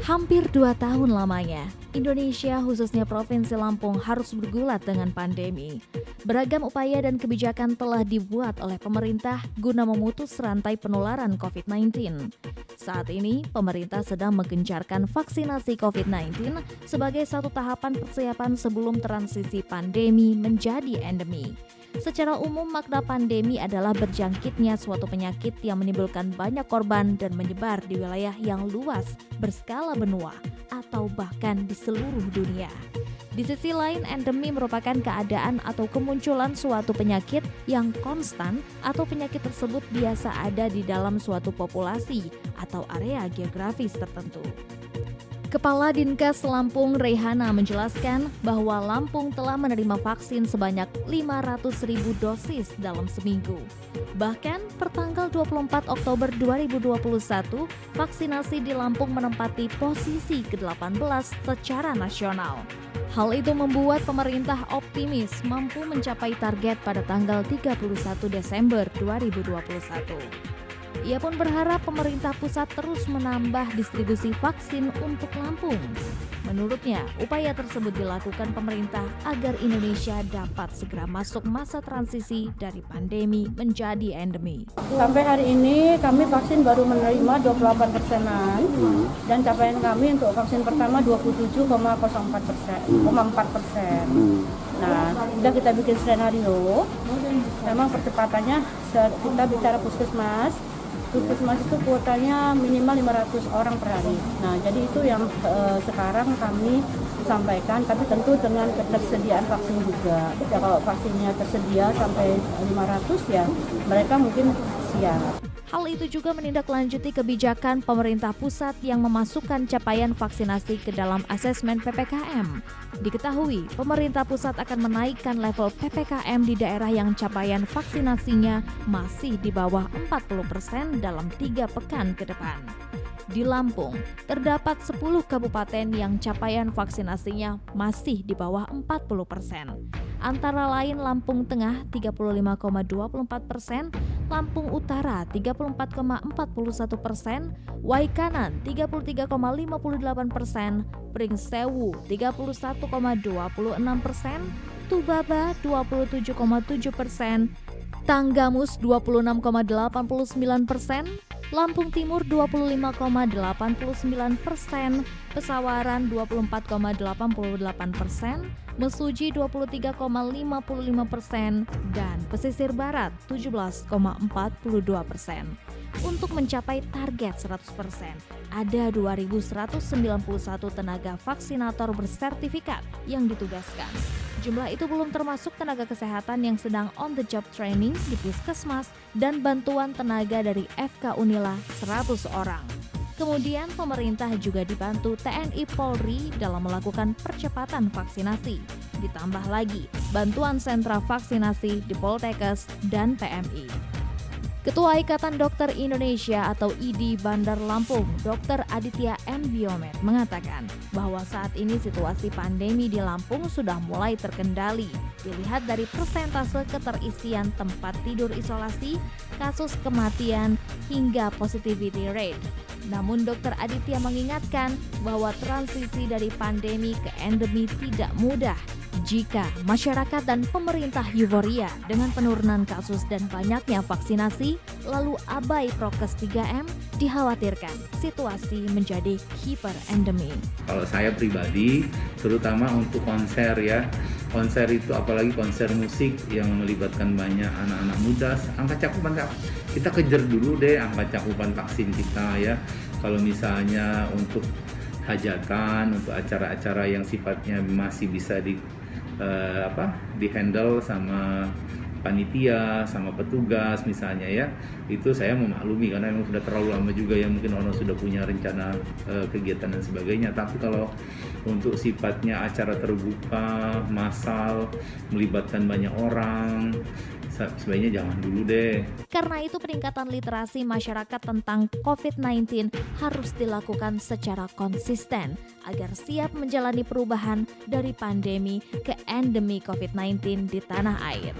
Hampir 2 tahun lamanya, Indonesia khususnya Provinsi Lampung harus bergulat dengan pandemi. Beragam upaya dan kebijakan telah dibuat oleh pemerintah guna memutus rantai penularan COVID-19. Saat ini, pemerintah sedang menggencarkan vaksinasi COVID-19 sebagai satu tahapan persiapan sebelum transisi pandemi menjadi endemi. Secara umum, makna pandemi adalah berjangkitnya suatu penyakit yang menimbulkan banyak korban dan menyebar di wilayah yang luas, berskala benua, atau bahkan di seluruh dunia. Di sisi lain, endemi merupakan keadaan atau kemunculan suatu penyakit yang konstan atau penyakit tersebut biasa ada di dalam suatu populasi atau area geografis tertentu. Kepala Dinkes Lampung Reihana menjelaskan bahwa Lampung telah menerima vaksin sebanyak 500.000 dosis dalam seminggu. Bahkan pertanggal 24 Oktober 2021, vaksinasi di Lampung menempati posisi ke-18 secara nasional. Hal itu membuat pemerintah optimis mampu mencapai target pada tanggal 31 Desember 2021. Ia pun berharap pemerintah pusat terus menambah distribusi vaksin untuk Lampung. Menurutnya, upaya tersebut dilakukan pemerintah agar Indonesia dapat segera masuk masa transisi dari pandemi menjadi endemi. Sampai hari ini kami vaksin baru menerima 28%-an dan capaian kami untuk vaksin pertama 27,04%. Nah, sudah kita bikin skenario. Memang percepatannya kita bicara puskesmas. Puskesmas itu kuotanya minimal 500 orang per hari. Nah, jadi itu yang sekarang kami sampaikan, tapi tentu dengan ketersediaan vaksin juga. Ya, kalau vaksinnya tersedia sampai 500 ya mereka mungkin siap. Hal itu juga menindaklanjuti kebijakan pemerintah pusat yang memasukkan capaian vaksinasi ke dalam asesmen PPKM. Diketahui, pemerintah pusat akan menaikkan level PPKM di daerah yang capaian vaksinasinya masih di bawah 40% dalam 3 pekan ke depan. Di Lampung, terdapat 10 kabupaten yang capaian vaksinasinya masih di bawah 40%. Antara lain Lampung Tengah 35,24%, Lampung Utara 34,41%, Waikanan 33,58%, Pringsewu 31,26%, Tubaba 27,7%, Tanggamus 26,89%, Lampung Timur 25,89%, Pesawaran 24,88%, Mesuji 23,55%, dan Pesisir Barat 17,42%. Untuk mencapai target 100%, ada 2.191 tenaga vaksinator bersertifikat yang ditugaskan. Jumlah itu belum termasuk tenaga kesehatan yang sedang on the job training di puskesmas dan bantuan tenaga dari FK Unila 100 orang. Kemudian pemerintah juga dibantu TNI Polri dalam melakukan percepatan vaksinasi. Ditambah lagi bantuan sentra vaksinasi di Poltekkes dan PMI. Ketua Ikatan Dokter Indonesia atau IDI Bandar Lampung, Dr. Aditya M. Biomed mengatakan bahwa saat ini situasi pandemi di Lampung sudah mulai terkendali. Dilihat dari persentase keterisian tempat tidur isolasi, kasus kematian, hingga positivity rate. Namun Dr. Aditya mengingatkan bahwa transisi dari pandemi ke endemi tidak mudah. Jika masyarakat dan pemerintah euforia dengan penurunan kasus dan banyaknya vaksinasi, lalu abai prokes 3M, dikhawatirkan situasi menjadi hiperendemi. Kalau saya pribadi, terutama untuk konser ya, konser itu apalagi konser musik yang melibatkan banyak anak-anak muda, angka cakupan kita kejar dulu deh angka cakupan vaksin kita ya. Kalau misalnya untuk hajatan, untuk acara-acara yang sifatnya masih bisa di-handle sama panitia, sama petugas misalnya ya, itu saya memaklumi karena memang sudah terlalu lama juga ya, mungkin orang sudah punya rencana kegiatan dan sebagainya. Tapi kalau untuk sifatnya acara terbuka, massal, melibatkan banyak orang, sebaiknya jangan dulu deh. Karena itu peningkatan literasi masyarakat tentang COVID-19 harus dilakukan secara konsisten agar siap menjalani perubahan dari pandemi ke endemi COVID-19 di tanah air.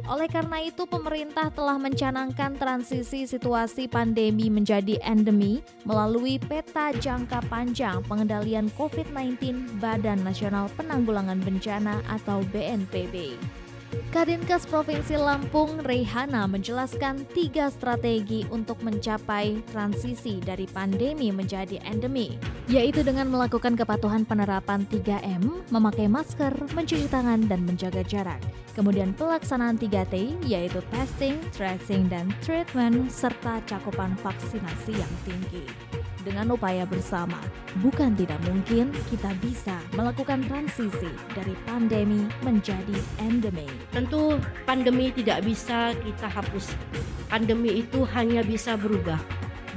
Oleh karena itu, pemerintah telah mencanangkan transisi situasi pandemi menjadi endemi melalui peta jangka panjang pengendalian COVID-19 Badan Nasional Penanggulangan Bencana atau BNPB. Kadinkes Provinsi Lampung, Reihana, menjelaskan 3 strategi untuk mencapai transisi dari pandemi menjadi endemi, yaitu dengan melakukan kepatuhan penerapan 3M, memakai masker, mencuci tangan, dan menjaga jarak. Kemudian pelaksanaan 3T, yaitu testing, tracing, dan treatment, serta cakupan vaksinasi yang tinggi. Dengan upaya bersama, bukan tidak mungkin kita bisa melakukan transisi dari pandemi menjadi endemi. Tentu pandemi tidak bisa kita hapus. Pandemi itu hanya bisa berubah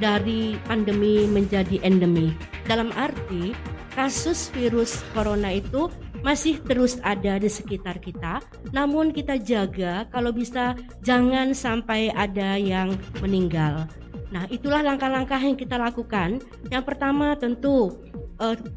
dari pandemi menjadi endemi. Dalam arti kasus virus corona itu masih terus ada di sekitar kita, namun kita jaga kalau bisa jangan sampai ada yang meninggal. Nah, itulah langkah-langkah yang kita lakukan. Yang pertama tentu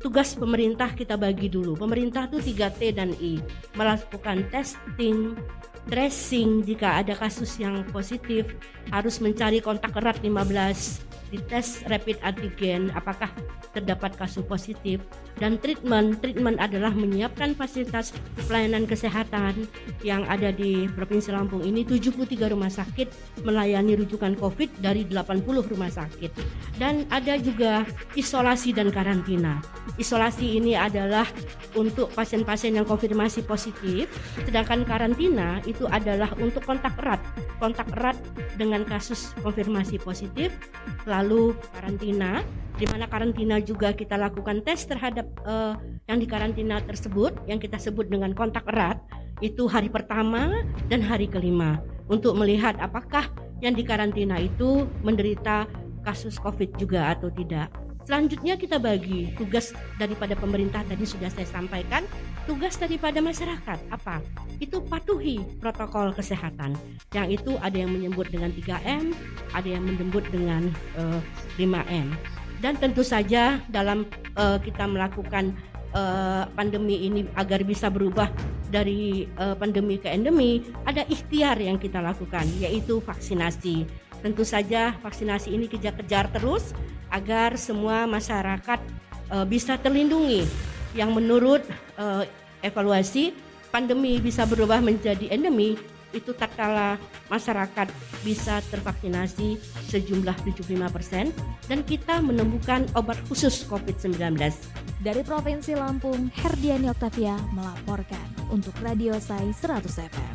tugas pemerintah kita bagi dulu. Pemerintah itu 3T dan I. Melakukan testing, tracing jika ada kasus yang positif, harus mencari kontak erat 15, dites rapid antigen apakah terdapat kasus positif, dan treatment adalah menyiapkan fasilitas pelayanan kesehatan yang ada di Provinsi Lampung ini. 73 rumah sakit melayani rujukan COVID dari 80 rumah sakit, dan ada juga isolasi dan karantina. Isolasi ini adalah untuk pasien-pasien yang konfirmasi positif, sedangkan karantina itu adalah untuk kontak erat dengan kasus konfirmasi positif. Lalu karantina, di mana karantina juga kita lakukan tes terhadap yang di karantina tersebut, yang kita sebut dengan kontak erat, itu hari pertama dan hari kelima, untuk melihat apakah yang di karantina itu menderita kasus COVID juga atau tidak. Selanjutnya kita bagi tugas daripada pemerintah, tadi sudah saya sampaikan. Tugas daripada masyarakat apa? Itu patuhi protokol kesehatan. Yang itu ada yang menyebut dengan 3M, ada yang menyebut dengan 5M. Dan tentu saja dalam kita melakukan pandemi ini agar bisa berubah dari pandemi ke endemi, ada ikhtiar yang kita lakukan, yaitu vaksinasi. Tentu saja vaksinasi ini kejar-kejar terus agar semua masyarakat bisa terlindungi. Yang menurut evaluasi, pandemi bisa berubah menjadi endemi itu tatkala masyarakat bisa tervaksinasi sejumlah 75% dan kita menemukan obat khusus COVID-19. Dari Provinsi Lampung, Herdiani Oktavia melaporkan untuk Radio Sai 100 FM.